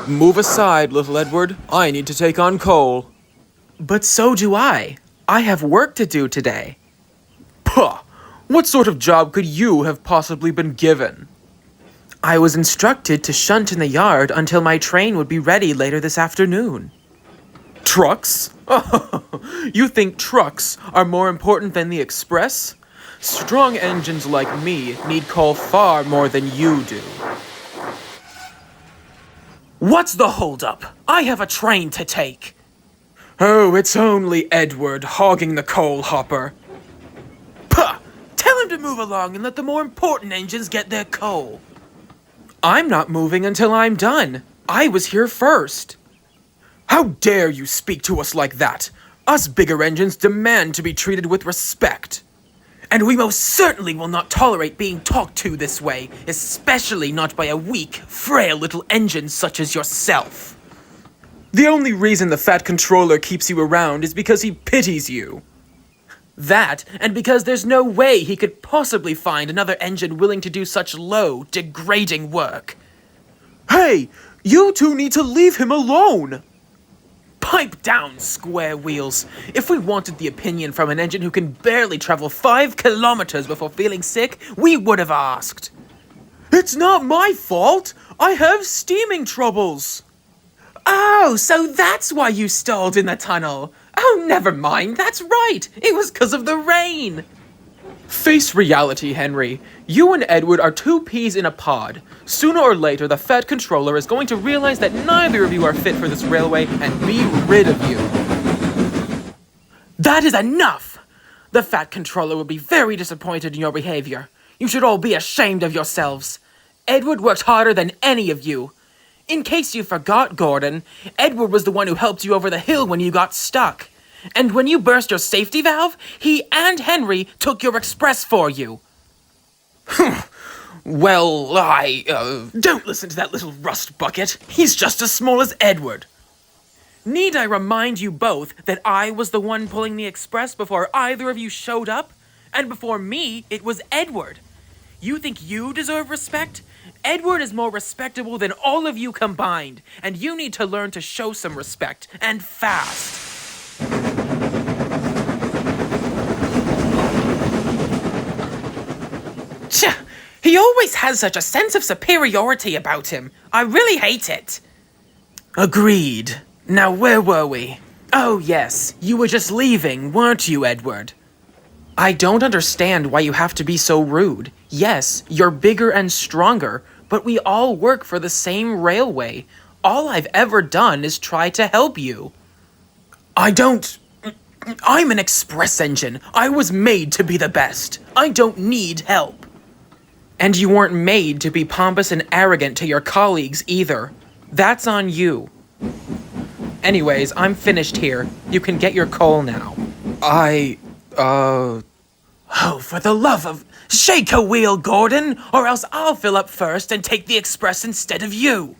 Move aside, little Edward. I need to take on coal. But so do I. I have work to do today. Puh! What sort of job could you have possibly been given? I was instructed to shunt in the yard until my train would be ready later this afternoon. Trucks? You think trucks are more important than the express? Strong engines like me need coal far more than you do. What's the holdup? I have a train to take. Oh, it's only Edward hogging the coal hopper. Puh! Tell him to move along and let the more important engines get their coal. I'm not moving until I'm done. I was here first. How dare you speak to us like that? Us bigger engines demand to be treated with respect. And we most certainly will not tolerate being talked to this way, especially not by a weak, frail little engine such as yourself. The only reason the fat controller keeps you around is because he pities you. That, and because there's no way he could possibly find another engine willing to do such low, degrading work. Hey, you two need to leave him alone! Pipe down, square wheels. If we wanted the opinion from an engine who can barely travel 5 kilometers before feeling sick, we would have asked. It's not my fault! I have steaming troubles! Oh, so that's why you stalled in the tunnel. Oh, never mind, that's right. It was 'cause of the rain. Face reality, Henry. You and Edward are two peas in a pod. Sooner or later, the fat controller is going to realize that neither of you are fit for this railway and be rid of you. That is enough! The fat controller will be very disappointed in your behavior. You should all be ashamed of yourselves. Edward worked harder than any of you. In case you forgot, Gordon, Edward was the one who helped you over the hill when you got stuck. And when you burst your safety valve, he and Henry took your express for you. Well, don't listen to that little rust bucket. He's just as small as Edward. Need I remind you both that I was the one pulling the express before either of you showed up? And before me, it was Edward. You think you deserve respect? Edward is more respectable than all of you combined, and you need to learn to show some respect, and fast. He always has such a sense of superiority about him. I really hate it. Agreed. Now, where were we? Oh, yes. You were just leaving, weren't you, Edward? I don't understand why you have to be so rude. Yes, you're bigger and stronger, but we all work for the same railway. All I've ever done is try to help you. I'm an express engine. I was made to be the best. I don't need help. And you weren't made to be pompous and arrogant to your colleagues either. That's on you. Anyways, I'm finished here. You can get your coal now. Oh, for the love of... Shake a wheel, Gordon, or else I'll fill up first and take the express instead of you.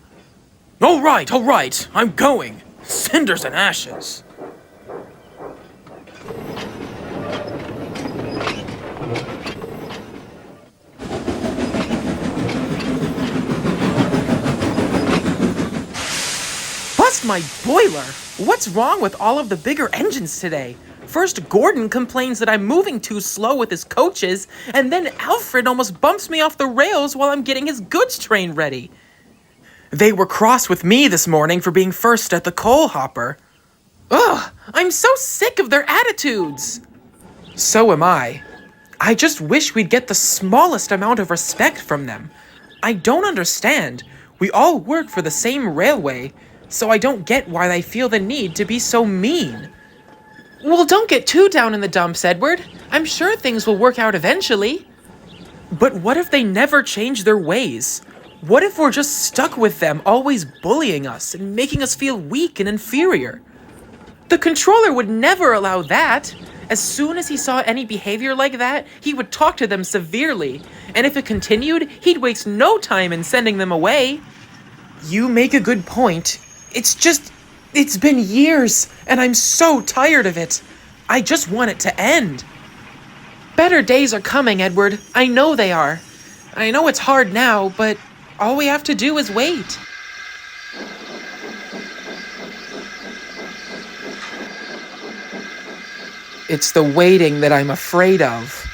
All right, I'm going. Cinders and ashes. Bust my boiler! What's wrong with all of the bigger engines today? First, Gordon complains that I'm moving too slow with his coaches, and then Alfred almost bumps me off the rails while I'm getting his goods train ready. They were cross with me this morning for being first at the coal hopper. Ugh, I'm so sick of their attitudes. So am I. I just wish we'd get the smallest amount of respect from them. I don't understand. We all work for the same railway, so I don't get why they feel the need to be so mean. Well, don't get too down in the dumps, Edward. I'm sure things will work out eventually. But what if they never change their ways? What if we're just stuck with them, always bullying us and making us feel weak and inferior? The controller would never allow that. As soon as he saw any behavior like that, he would talk to them severely. And if it continued, he'd waste no time in sending them away. You make a good point. It's been years, and I'm so tired of it. I just want it to end. Better days are coming, Edward. I know they are. I know it's hard now, but all we have to do is wait. It's the waiting that I'm afraid of.